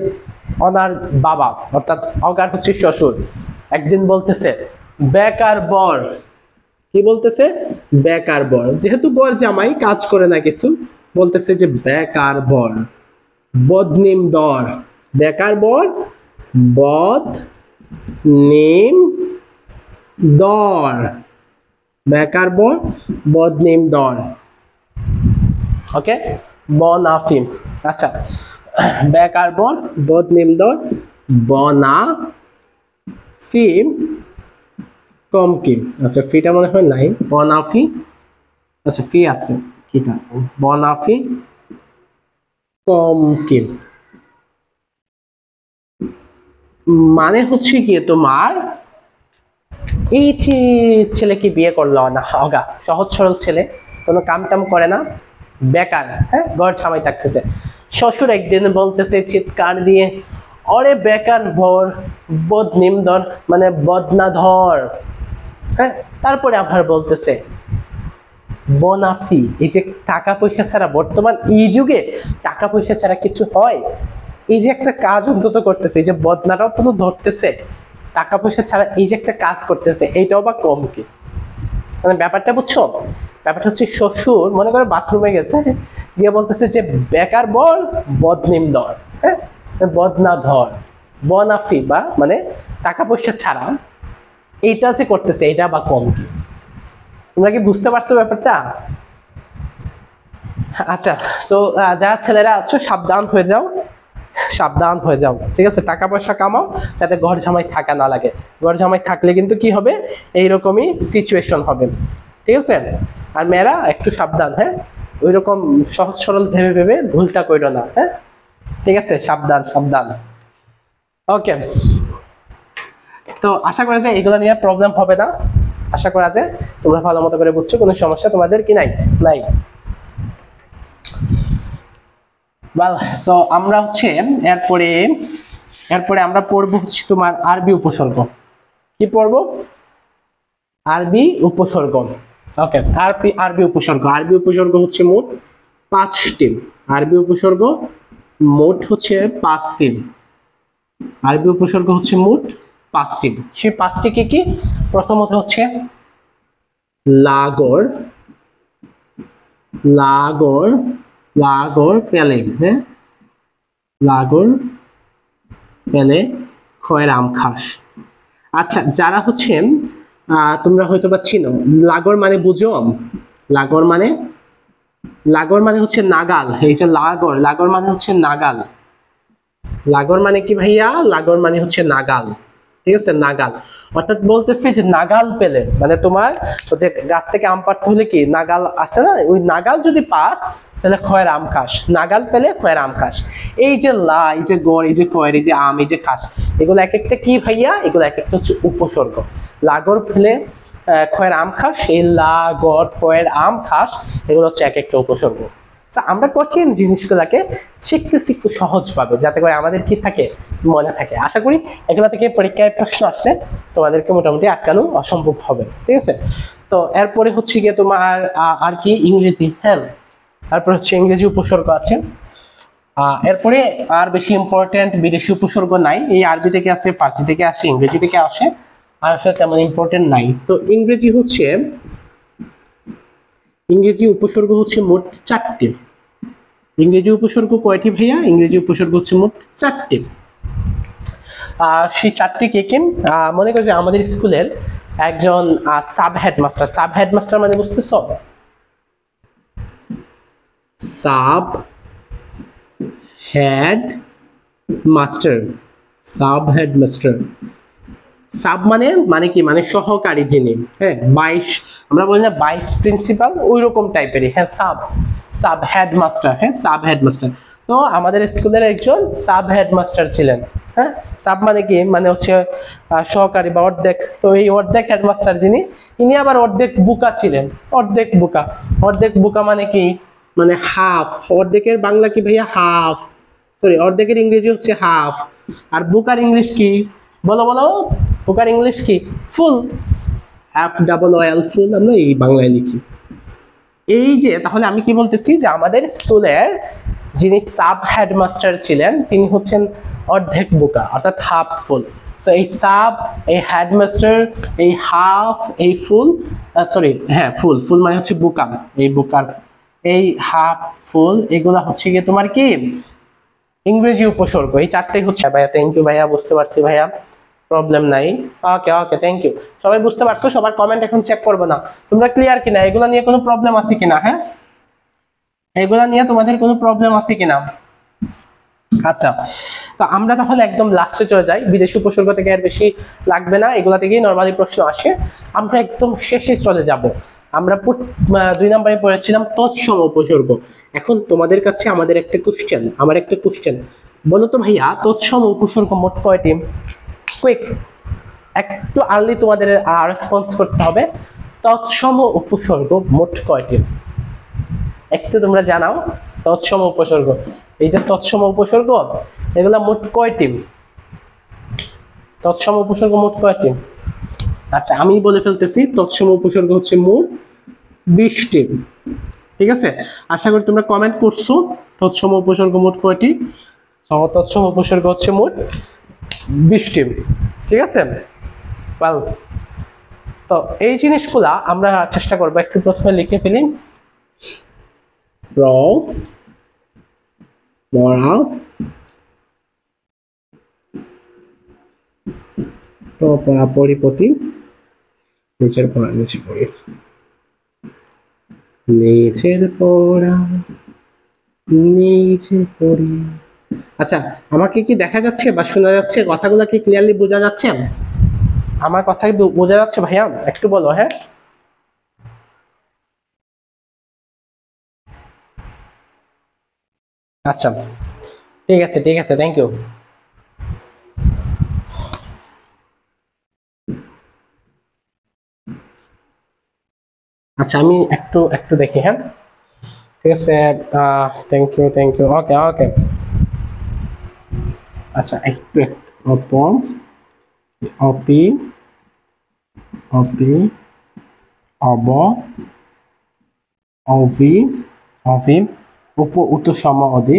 ওনার বাবা অর্থাৎ অগার হচ্ছে শ্বশুর, একদিন বলতেছে বেকার বর। কি বলতেছে? বেকার বর। যেহেতু বর জামাই কাজ করে না কিছু, বলতেছে যে বেকার বর, বদনিম দর। বেকার বর, বদ নিম দর। বেকার বর, বদনিম দর। ওকে, বনাফিম। আচ্ছা, বেকার বর, বদনিম দর, বনা ফিম কমকিম। আচ্ছা, ফিটা মনে হয় নাই, বনাফি। আচ্ছা, ফি আছে, কিটা বনাফি কমকিম। মানে হচ্ছে গিয়ে তোমার এই ছেলেকে বিয়ে করলো না, অগা সহজ সরল ছেলে, কোনো কাম টাম করে না, বেকার, হ্যাঁ, ঘর ছামাই থাকতেছে। শ্বশুর একদিন বলতেছে চিৎকার দিয়ে, অরে বেকার ভর, বদনিম ধর, মানে বদনা ধর। হ্যাঁ, তারপরে আবার বলতেছে বনাফি। এই যে টাকা পয়সা ছাড়া, বর্তমান এই যুগে টাকা পয়সা ছাড়া কিছু হয়? এই যে একটা কাজ অন্তত করতেছে, এই যে বদনাটা অন্তত ধরতেছে, টাকা পয়সা ছাড়া এই যে একটা কাজ করতেছে, এইটাও বা কম কি? মানে ব্যাপারটা বুঝছো? ব্যাপারটা হচ্ছে শ্বশুর মনে করে বাথরুমে গেছে, গিয়ে বলতেছে যে বেকার বর, বদনিম ধর, হ্যাঁ, বদনা ধর, বনাফি বা মানে টাকা পয়সা ছাড়া এইটা যে করতেছে, এটা বা কম কি? তোমরা কি বুঝতে পারছো ব্যাপারটা? আচ্ছা, সো যারা ছেলেরা আছো সাবধান হয়ে যাও, সাবধান হয়ে যাও, ঠিক আছে? টাকা পয়সা কামাও যাতে ঘর জামাই থাকা না লাগে। ঘর জামাই থাকলে কিন্তু কি হবে, এইরকমই সিচুয়েশন হবে, ঠিক আছে? আর মেয়েরা একটু সাবধান, হ্যাঁ, ওই রকম সহজ সরল ভেবে ভেবে ভুলটা কইরো না, হ্যাঁ, ঠিক আছে? সাবধান সাবধান। ওকে, তো আশা করা যায় এগুলো নিয়ে প্রবলেম হবে না। আশা করা যায় তোমরা ভালো মতো করে বুঝছো, কোনো সমস্যা তোমাদের কি নাই? নাই। ওয়েল, সো আমরা হচ্ছে এরপরে আমরা পড়বো হচ্ছে তোমার আরবি উপসর্গ। কি পড়বো? আরবি উপসর্গ। ওকে, আরবি উপসর্গ। আরবি উপসর্গ হচ্ছে মোট 5টি। আরবি উপসর্গ মোট হচ্ছে 5টি। আরবি উপসর্গ হচ্ছে মোট পাঁচটি। সেই পাঁচটি কি কি? প্রথমত হচ্ছে লাগর, লাগর, লাগর পেলে, হ্যাঁ, লাগর পেলে, খয়ের আম খাস। আচ্ছা, যারা হচ্ছে তোমরা হয়তো বা চিনো, লাগর মানে বুঝো? লাগর মানে, লাগর মানে হচ্ছে নাগাল। এই যে লাগর, লাগর মানে হচ্ছে নাগাল। লাগর মানে কি ভাইয়া? লাগর মানে হচ্ছে নাগাল, ঠিক আছে, নাগাল। অর্থাৎ বলতেছে যে নাগাল পেলে, মানে তোমার যে গাছ থেকে আম পাড়তে হলে কি নাগাল আছে না, ওই নাগাল যদি পাস তাহলে খয়ের আম খাস। নাগাল পেলে খয়ের আম খাস। এই যে লা, এই যে গড়, এই যে খয়ের, এই যে আম, এই যে খাস, এগুলো এক একটা কি ভাইয়া? এগুলো এক একটা হচ্ছে উপসর্গ। লাগর পেলে খয়ের আম খাস, এই লা গড় খয়ের আম খাস, এগুলো হচ্ছে এক একটা উপসর্গ। আমরা কঠিন জিনিসগুলাকে শিখতেছি একটু সহজ পাবে, যাতে করে আমাদের কি থাকে, মনে থাকে। আশা করি এগুলো থেকে পরীক্ষায় প্রশ্ন আসলে তোমাদেরকে মোটামুটি আটকানো অসম্ভব হবে, ঠিক আছে। তো এরপরে হচ্ছে গিয়ে তোমার আর কি ইংরেজি, হ্যাঁ, তারপর হচ্ছে ইংরেজি উপসর্গ আছে। এরপরে আর বেশি ইম্পর্টেন্ট বিদেশি উপসর্গ নাই, এই আরবি থেকে আসে, ফার্সি থেকে আসে, ইংরেজি থেকে আসে, আর আসলে তেমন ইম্পর্টেন্ট নাই। তো ইংরেজি হচ্ছে, ইংরেজি উপসর্গ হচ্ছে মোট 4টি। ইংরেজি উপসর্গ কয়টি ভাইয়া? ইংরেজি উপসর্গ হচ্ছে মোট 4টি। সেই 4টি কে কে? মনে করো যে আমাদের স্কুলের একজন সাব হেডমাস্টার, সাব হেডমাস্টার মানে বুঝতেছ? Sub headmaster, sub headmaster. Sub মানে মানে কি? মানে সহকারী যিনি, হ্যাঁ, 22, আমরা বলি না 22 প্রিন্সিপাল, ওই রকম টাইপেরই, হ্যাঁ, সাব, সাব হেডমাস্টার, হ্যাঁ, সাব হেডমাস্টার। তো আমাদের স্কুলের একজন সাব হেডমাস্টার ছিলেন, হ্যাঁ। সাব মানে কি? মানে হচ্ছে সহকারী বা অর্ধেক। তো এই অর্ধেক হেডমাস্টার যিনি, ইনি আবার অর্ধেক বুকা ছিলেন। অর্ধেক বুকা, অর্ধেক বুকা মানে কি? মানে হাফ। অর্ধেকের বাংলা কি ভাইয়া? হাফ। সরি, অর্ধেকের ইংরেজি হচ্ছে হাফ। আর বুকার ইংলিশ কি? বলো বলো, বুকার ইংলিশ কি? ফুল। FOOL, ফুল আমরা এই বাংলায় লিখি। এই যে, তাহলে আমি কি বলতেছি যে আমাদের স্কুলের যিনি সাব হেডমাস্টার ছিলেন তিনি হচ্ছেন অর্ধেক বোকা, অর্থাৎ হাফ ফুল। তো এই সাব, এই হেডমাস্টার, এই হাফ, এই ফুল, সরি, হ্যাঁ, ফুল, ফুল মানে হচ্ছে বোকা, এই বোকার, এই হাফ, ফুল, এগুলা হচ্ছে গিয়ে তোমার কি ইংরেজি উপসর্গ। এই 4টাই হচ্ছে। ভাইয়া থ্যাংক ইউ ভাইয়া, বুঝতে পারছি ভাইয়া, প্রবলেম নাই। ওকে ওকে, থ্যাংক ইউ। সবাই বুঝতে পারছো? সবার কমেন্ট এখন চেক করবো না, তোমরা ক্লিয়ার কিনা, এগুলা নিয়ে কোনো প্রবলেম আছে কিনা? হ্যাঁ, এগুলা নিয়ে তোমাদের কোনো প্রবলেম আছে কিনা? আচ্ছা, তো আমরা তাহলে একদম লাস্টে চলে যাই। বিদেশি উপসর্গ থেকে আর বেশি লাগবে না, এগুলা থেকেই নরমালি প্রশ্ন আসে। আমরা একদম শেষে চলে যাব। আমরা 2 নম্বরে পড়েছিলাম তৎসম উপসর্গ। এখন তোমাদের কাছে আমাদের একটা কোশ্চেন, আমার একটা কোশ্চেন, বলো তো ভাইয়া তৎসম উপসর্গ মোট কয়টি? কুইক, একটু আর্লি তোমাদের রেসপন্স করতে হবে। তৎসম উপসর্গ মোট কয়টি? একটু তোমরা জানাও। তৎসম উপসর্গ, এই যে তৎসম উপসর্গ, এগুলা মোট কয়টি? তৎসম উপসর্গ মোট কয়টি? আচ্ছা, আমি বলে ফেলতেছি, তৎসম উপসর্গ হচ্ছে মোট 20টি। ঠিক আছে, আশা করি তোমরা কমেন্ট করছো তৎসম উপসর্গ মোট কয়টি। তৎসম উপসর্গ হচ্ছে মোট 20টি। ঠিক আছে, তো এই জিনিসগুলা আমরা চেষ্টা করবো একটু প্রথমে লিখে ফেলি। পরিপতি, নিচের পড়া, নিচে পড়ি, নিচের পড়া, নিচে পড়ি। আচ্ছা, আমাকে কি দেখা যাচ্ছে বা শোনা যাচ্ছে? কথাগুলো কি ক্লিয়ারলি বোঝা যাচ্ছে? আমার কথা কি বোঝা যাচ্ছে ভাইয়া? একটু বলো। হ্যাঁ, আচ্ছা, ঠিক আছে, ঠিক আছে, থ্যাংক ইউ। আচ্ছা, আমি একটু একটু দেখি। হ্যাঁ, ঠিক আছে, থ্যাংক ইউ, থ্যাংক ইউ, ওকে ওকে। আচ্ছা, একটু অপি, অপি, অব, অভি, অভি, উপ উত সম অধি,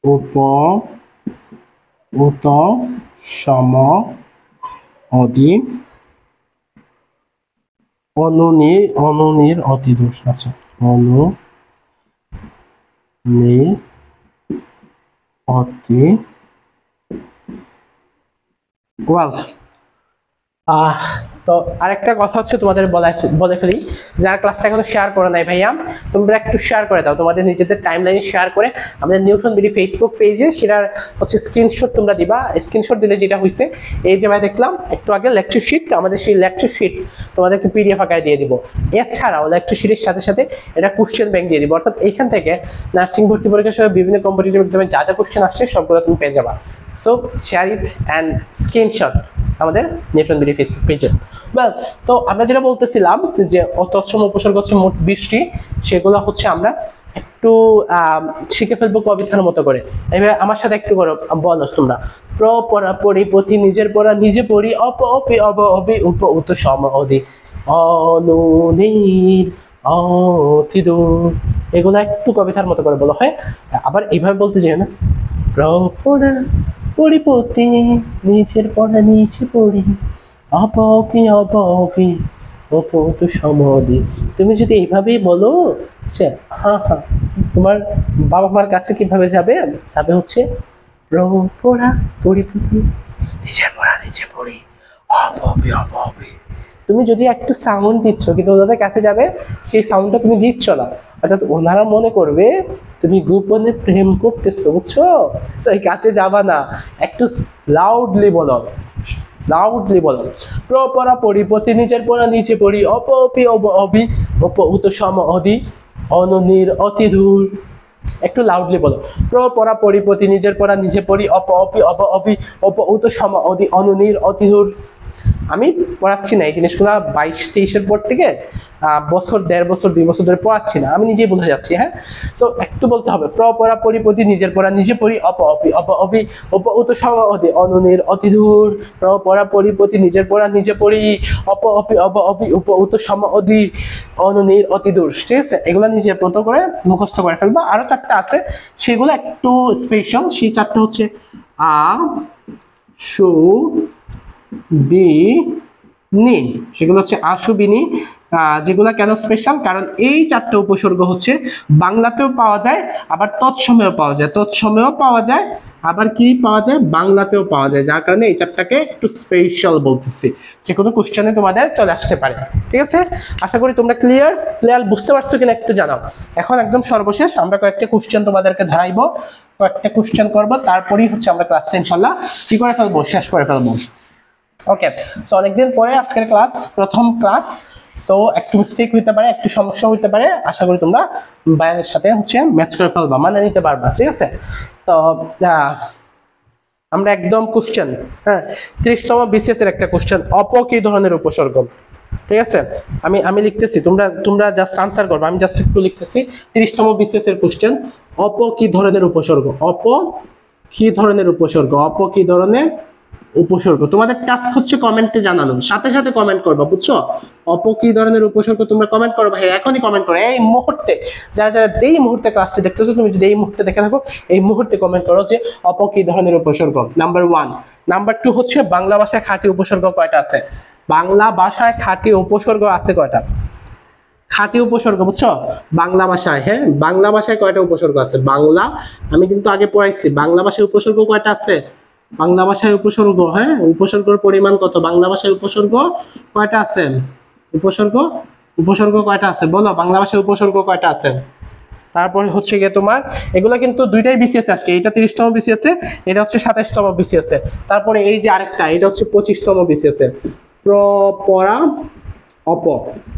উপ উত সম অদি অনুনির অতিদূর। আচ্ছা, অনুনির অতি ওয়াল। তো আরেকটা কথা হচ্ছে তোমাদের বলে ফেলি, যারা ক্লাসটা এখনো শেয়ার করে নাই ভাইয়া, তোমরা একটু শেয়ার করে দাও, তোমাদের নিজেদের টাইমলাইনে শেয়ার করে আমাদের নিউটন বিডি ফেসবুক পেজে সেটার হচ্ছে স্ক্রিনশট তোমরা দিবা। স্ক্রিনশট দিলে যেটা হয়েছে, এই যে ভাই দেখলাম একটু আগে লেকচার শিট, আমাদের সেই লেকচার শিট তোমাদেরকে পিডিএফ আকারে দিয়ে দিব। এছাড়াও লেকচার শিটের সাথে সাথে এটা কোশ্চেন ব্যাংক দিয়ে দিব, অর্থাৎ এইখান থেকে নার্সিং ভর্তি পরীক্ষা সহ বিভিন্ন কম্পিটিটিভ এক্সামে যা যা কোশ্চেন আসছে সবগুলো তুমি পেয়ে যাবা। So share it and screenshot আমাদের নিউটন বিডি ফেসবুক পেজে। ওয়েল, তো আমরা যেটা বলতেছিলাম যে তৎসম উপসর্গ হচ্ছে মোট 20টি, সেগুলো হচ্ছে আমরা একটু শিখে ফেলবো কবিতার মতো করে। এবার আমার সাথে একটু করো, বলো তোমরা। প্র পরা পরিপতি নিজের পড়া নিজে পড়ি, অপ অপি অব অবি উপ উত সম অধি অনুনীর অতিদূর। এগুলো একটু কবিতার মতো করে বলো। হয় আবার এইভাবে বলতে চাই না, প্র পড়া পরিপতি নিজের পড়া নিচে পড়ি, অপি অবি অপত সমাধি। তুমি যদি এইভাবেই বলো, আচ্ছা হ্যাঁ হ্যাঁ, তোমার বাবা মার কাছে কিভাবে যাবে? যাবে হচ্ছে পড়া পরিপতি নিজের পড়া নিচে পড়ি, অপি অবি। তুমি যদি একটু সাউন্ড দিচ্ছ, কিন্তু ওদের কাছে যাবে সেই সাউন্ডটা তুমি দিচ্ছ না, অর্থাৎ ওনারা মনে করবে তুমি গোপনে প্রেম করতেছো, বুঝছো? সেই কাছে যাবা না, একটু লাউডলি বলো, লাউডলি বলো। প্র পরা পরিপতি নিজের পড়া নিচে পড়ি, অপ অপি অব অবি অপ উত সম অধি অনুনির অতি দূর। একটু লাউডলি বলো। প্র পরা পরিপতি নিজের পড়া নিজে পড়ি, অপ অপি অব অবি অপ উত সম অধি অনুনির অতি দূর। আমি পড়াচ্ছি না এই জিনিসগুলো 22-23-এর পর থেকে বছর 1.5 বছর 2 বছর ধরে পড়াচ্ছি না, আমি নিজেই বলে যাচ্ছি। হ্যাঁ, তো একটু বলতে হবে। প্র পরা পরিপতি নিজের পড়া নিজে পড়ি, অপ অপি অপ অবি অপ উত সম অধি অনুনির অতি দূর। প্র পরা পরিপতি নিজের পড়া নিজে পড়ি, অপ অপি অপ অবি উপ উত সম অধি অনুনির অতি দূর। ঠিক আছে, এগুলো নিজে মতো করে মুখস্থ করে ফেলবা। আরো 4টা আছে, সেগুলো একটু স্পেশাল। সেই 4টা হচ্ছে আ সু বি নি, সেগুলো হচ্ছে আশুবিনী। যেগুলো কেন স্পেশাল, কারণ এই 4টা উপসর্গ হচ্ছে বাংলাতেও পাওয়া যায়, আবার তৎসমেও পাওয়া যায়, তৎসমেও পাওয়া যায়, আবার কি পাওয়া যায়, বাংলাতেও পাওয়া যায়। যার কারণে এই 4টাকে একটু স্পেশাল বলতেছি, যে কোনো কোশ্চেনে তোমাদের চলে আসতে পারে। ঠিক আছে, আশা করি তোমরা ক্লিয়ার বুঝতে পারছো কিনা একটু জানাও। এখন একদম সর্বশেষ আমরা কয়েকটা কোশ্চেন তোমাদেরকে ধরাইবো, কয়েকটা কোশ্চেন করবো, তারপরেই হচ্ছে আমরা ক্লাসটা ইনশাল্লাহ কি করে ফেলবো, শেষ করে ফেলবো। ওকে, সো অনেকদিন পরে আজকের ক্লাস, প্রথম ক্লাস, সো একটু মিস্টেক হইতে পারে, একটু সমস্যা হইতে পারে। আশা করি তোমরা বায়ানের সাথে হচ্ছে ম্যাচ করে ফেলবা, মানে নিতে পারবা। ঠিক আছে, তো আমরা একদম কোশ্চেন, হ্যাঁ, 30তম বিসিএস এর একটা কোশ্চেন, অপ কি ধরনের উপসর্গ। ঠিক আছে, আমি লিখতেছি, তোমরা জাস্ট আনসার করবে, আমি জাস্ট একটু লিখতেছি। 30তম বিসিএস এর কোশ্চেন, অপ কি ধরনের উপসর্গ, অপ কি ধরনের উপসর্গ, অপ কি ধরনের উপসর্গ। তোমাদের টাস্ক হচ্ছে কমেন্টে জানানো, সাথে সাথে কমেন্ট করবা, বুঝছো? অপ কি ধরনের উপসর্গ তোমরা কমেন্ট করো ভাই, এখনই কমেন্ট করো, এই মুহূর্তে। যারা যারা যেই মুহূর্তে ক্লাসটি দেখতেছো, তুমি যদি এই মুহূর্তে দেখে থাকো, এই মুহূর্তে কমেন্ট করো যে অপ কি ধরনের উপসর্গ। নাম্বার 1। নাম্বার 2 হচ্ছে বাংলা ভাষায় খাঁটি উপসর্গ কয়টা আছে? বাংলা ভাষায় খাঁটি উপসর্গ আছে কয়টা? খাঁটি উপসর্গ, বুঝছো? বাংলা ভাষায়, হ্যাঁ, বাংলা ভাষায় কয়টা উপসর্গ আছে? বাংলা, আমি কিন্তু আগে পড়াইছি, বাংলা ভাষায় উপসর্গ কয়টা আছে? বাংলা ভাষায় উপসর্গ, হ্যাঁ, উপসর্গের পরিমাণ কত? বাংলা ভাষায় উপসর্গ কয়টা আছে? উপসর্গ কয়টা আছে বলো, বাংলা ভাষায় উপসর্গ কয়টা আছে? তারপরে হচ্ছে গিয়ে তোমার এগুলো কিন্তু দুইটাই বিসিএস আসছে, এটা 30তম বিসিএস এ, এটা হচ্ছে 27তম বিসিএস এ। তারপরে এই যে আরেকটা, এটা হচ্ছে 25তম বিসিএস এ, প্র পরা অপ।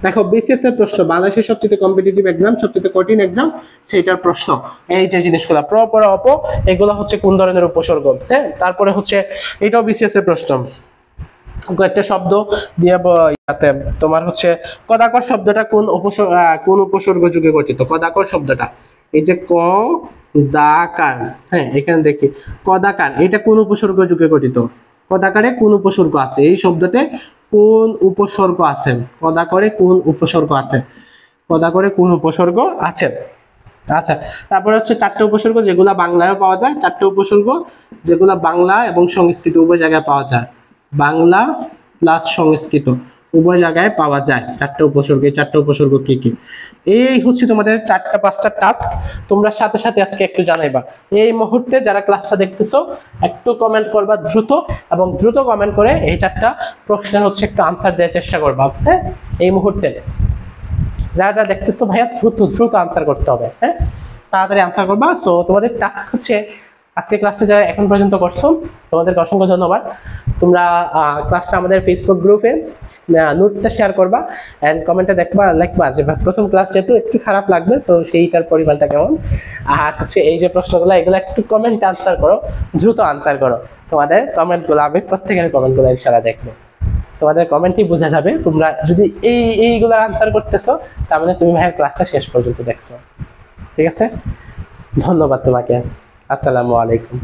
দেখো বিসিএস এর প্রশ্ন, বাংলাদেশের সবচেয়ে কম্পিটিটিভ এক্সাম, সবচেয়ে কঠিন এক্সাম, সেটার প্রশ্ন এই যে জিনিসগুলো, প্র পরা অপ, এগুলো হচ্ছে কোন ধরনের উপসর্গ। হ্যাঁ, তারপরে হচ্ছে এটাও বিসিএস এর প্রশ্ন, একটা শব্দ দিয়ে ইয়াতে তোমার হচ্ছে কদাকর শব্দটা কোন উপসর্গ যুগে গঠিত? কদাকর শব্দটা, এই যে ক দাকার, হ্যাঁ, এখানে দেখি কদাকার, এটা কোন উপসর্গ যুগে গঠিত? কদাকারে কোন উপসর্গ আছে? এই শব্দতে কোন উপসর্গ আছে? কদাকরে কোন উপসর্গ আছে? কদাকরে কোন উপসর্গ আছে? আচ্ছা, তারপরে হচ্ছে 4টে উপসর্গ যেগুলা বাংলায়ও পাওয়া যায়, 4টে উপসর্গ যেগুলা বাংলা এবং সংস্কৃত উভয় জায়গায় পাওয়া যায়। বাংলা প্লাস সংস্কৃত উভয় জায়গায় পাওয়া যায়। চারটা উপসর্গ, চারটা উপসর্গ কি কি? এই হচ্ছে তোমাদের 4টা-5টা টাস্ক। তোমরা সাথে সাথে আজকে একটু জানাইবা। এই মুহূর্তে যারা ক্লাসটা দেখতেছো একটু কমেন্ট করবা দ্রুত, এবং দ্রুত কমেন্ট করে এই 4টা প্রশ্নের হচ্ছে একটু আনসার দেওয়ার চেষ্টা করবা। হ্যাঁ, এই মুহূর্তে যারা যারা দেখতেছো ভাইয়া দ্রুত দ্রুত আনসার করতে হবে। হ্যাঁ, তাড়াতাড়ি আনসার করবা। সো তোমাদের টাস্ক হচ্ছে আজকে ক্লাসটা যারা এখন পর্যন্ত করছো তোমাদেরকে অসংখ্য ধন্যবাদ। তোমরা ক্লাসটা আমাদের ফেসবুক গ্রুপে নোটটা শেয়ার করবা এন্ড কমেন্টে দেখবা, লিখবা যে প্রথম ক্লাস যেহেতু একটু খারাপ লাগবে, সো সেইটার পরিমাণটা কেমন। আর হচ্ছে এই যে প্রশ্নগুলো এগুলো একটু কমেন্টে আনসার করো, দ্রুত আনসার করো। তোমাদের কমেন্টগুলো আমি প্রত্যেকের কমেন্টগুলো ইনশাআল্লাহ দেখবো। তোমাদের কমেন্টই বোঝা যাবে তোমরা যদি এইগুলো আনসার করতেছো, তার মানে তুমি ভাইয়ের ক্লাসটা শেষ পর্যন্ত দেখছো। ঠিক আছে, ধন্যবাদ তোমাকে। আসসালামু আলাইকুম।